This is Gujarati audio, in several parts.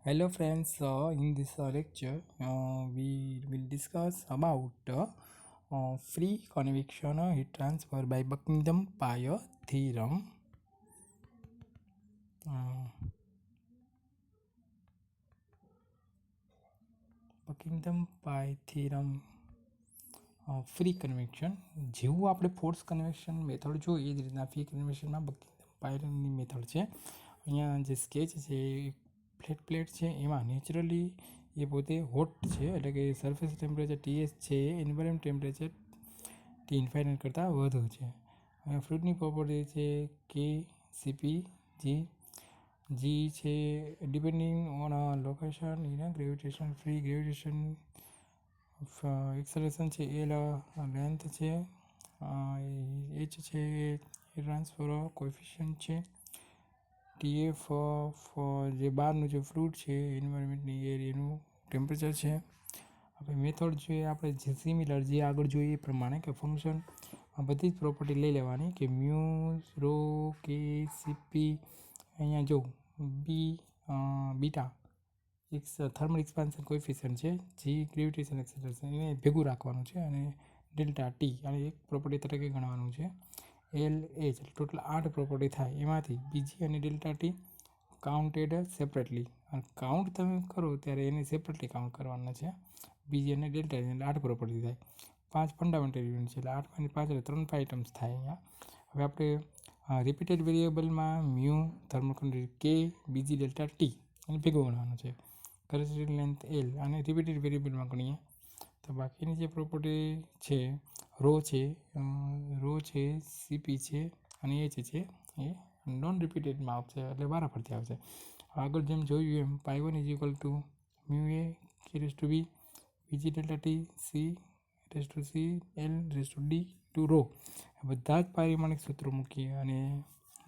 Hello friends, in this lecture we will discuss about free convection heat transfer by Buckingham Pi theorem. Buckingham Pi theorem free convection જેવું આપણે ફોર્સ કન્વેક્શન મેથડ જોઈએ એ જ રીતના ફ્રી કન્વેક્શનમાં બકિંગમ પાયરની મેથડ છે. અહીંયા જે સ્કેચ છે ફ્લેટ પ્લેટ છે એમાં નેચરલી એ પોતે હોટ છે, એટલે કે સરફેસ ટેમ્પરેચર TS છે એ એન્વાયરમેન્ટ ટેમ્પરેચર T ઇન્ફાઇનાઇટ કરતાં વધુ છે. હવે ફ્લુઇડની પ્રોપર્ટી છે કે CP જી છે depending on location in gravitation free gravitation acceleration છે એ લેન્થ છે, H છે એ ટ્રાન્સફર કોએફિશિયન્ટ છે, TF જે બહારનું જે ફ્લુઇડ છે એન્વાયરમેન્ટની એનું ટેમ્પરેચર છે. હવે મેથડ જોઈએ આપણે જે સિમિલર જે આગળ જોઈએ એ પ્રમાણે કે ફંક્શન બધી જ પ્રોપર્ટી લઈ લેવાની કે મ્યુ રો કે CP અહીંયા જો બીટા થર્મલ એક્સપાન્શન કોએફિશિયન્ટ છે, જી ગ્રેવિટેશન એક્સેલરેશન એને ભેગું રાખવાનું છે અને ડેલ્ટા ટી અને એક પ્રોપર્ટી તરીકે ગણવાનું છે. LH ટોટલ 8 પ્રોપર્ટી થાય, એમાંથી બીજી અને delta T counted separately. Count તમે કરો ત્યારે એને સેપરેટલી કાઉન્ટ કરવાના છે, બીજી અને ડેલ્ટા ટી એટલે 8 પ્રોપર્ટી થાય. 5 ફંડામેન્ટલ યુનિટ છે એટલે 8 માંથી 5 એટલે 3 આઇટમ્સ થાય અહીંયા. હવે આપણે રિપીટેડ વેરિયેબલમાં મ્યુ થર્મલ કન્ડક્ટિવિટી કે બીજી ડેલ્ટા ટી એને ભેગું ગણવાનું છે, કરસ્પોન્ડિંગ લેન્થ L અને રિપીટેડ વેરિયેબલમાં ગણીએ તો બાકીની જે પ્રોપર્ટી છે રો છે CP છે અને H છે એ નોન રિપીટેડમાં આવશે એટલે વારાફરતી આવશે. આગળ જેમ જોયું એમ પાઈ1 is equal to mu A K raise to B બીજી delta T C raise to C L raise to D to rho બધા જ પારિમાણિક સૂત્રો મૂકીએ અને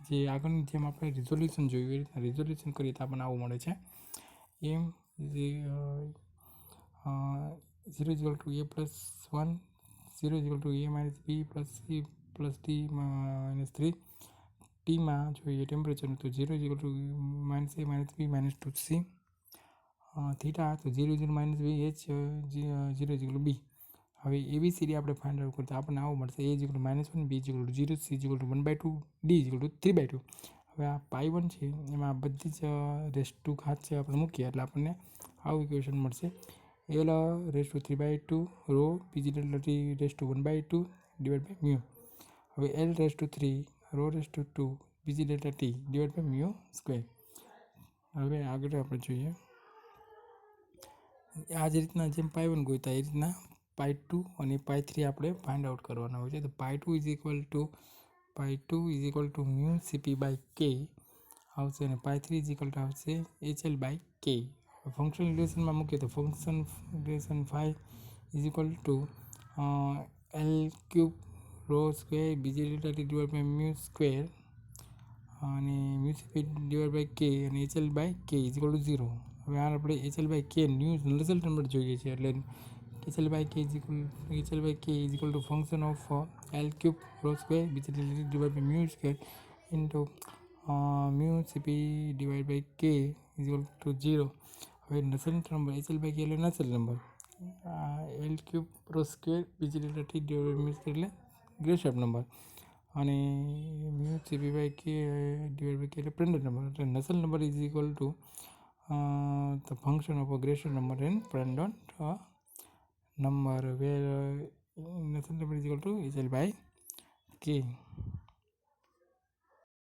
જે આગળની જેમ આપણે રિઝોલ્યુશન જોયું એ રીતના રિઝોલ્યુશન કરીએ તો આપણને આવું મળે છે. એમ 0 is equal to a plus 1, 0 is equal to a minus b plus c plus d minus 3. ટીમાં જોઈએ ટેમ્પરેચર તો 0 is equal to minus a minus b minus 2c. Theta તો 0 0 minus b h 0 is equal to b. હવે ABCD આપણે ફાઇન્ડ આઉટ કરતા આપણને આવું મળશે a is equal to -1, b is equal to 0, c is equal to 1/2, d is equal to 3/2. હવે આ પાઈ1 છે એમાં બધી જ રેસ ટુ ઘાત છે આપણે મૂકીએ એટલે આપણને આવું ઇક્વેશન મળશે. L રેસ ટુ 3/2 રો બીજી delta T raise to 1/2 divide by mu. હવે L raise to 3 rho raise to 2 બીજી delta T divide by mu square. હવે આગળ આપણે જોઈએ આ જ રીતના જેમ પાઈ1 ગોતા એ રીતના પાઈ2 અને પાઈ3 આપણે ફાઇન્ડ આઉટ કરવાના હોય છે. તો pi two is equal to mu CP by k આવશે અને પાઈ3 ઇઝ ઇક્વલ ટુ આવશે HL બાય કે. ફંક્શન રિલેશનમાં મૂકીએ તો function relation phi is equal to L³ rho square b g delta T divide by mu square અને mu CP divide by k અને HL by k is equal to 0. હવે આ આપણે HL બાય કે નસેલ્ટ નંબર જોઈએ છે એટલે HL by k is equal to function of L³ rho square b g delta T divide by mu square into mu CP divide by k is equal to 0. હવે Nusselt number HL by k એટલે Nusselt number, L³ rho square b g delta T divide by mu square એટલે ગ્રેસેપ નંબર અને mu CP by k divide by k એટલે પ્રેન્ડલ નંબર. એટલે Nusselt number is equal two the function of a Gresham number and Prandtl number where Nusselt number is equal to HL by K.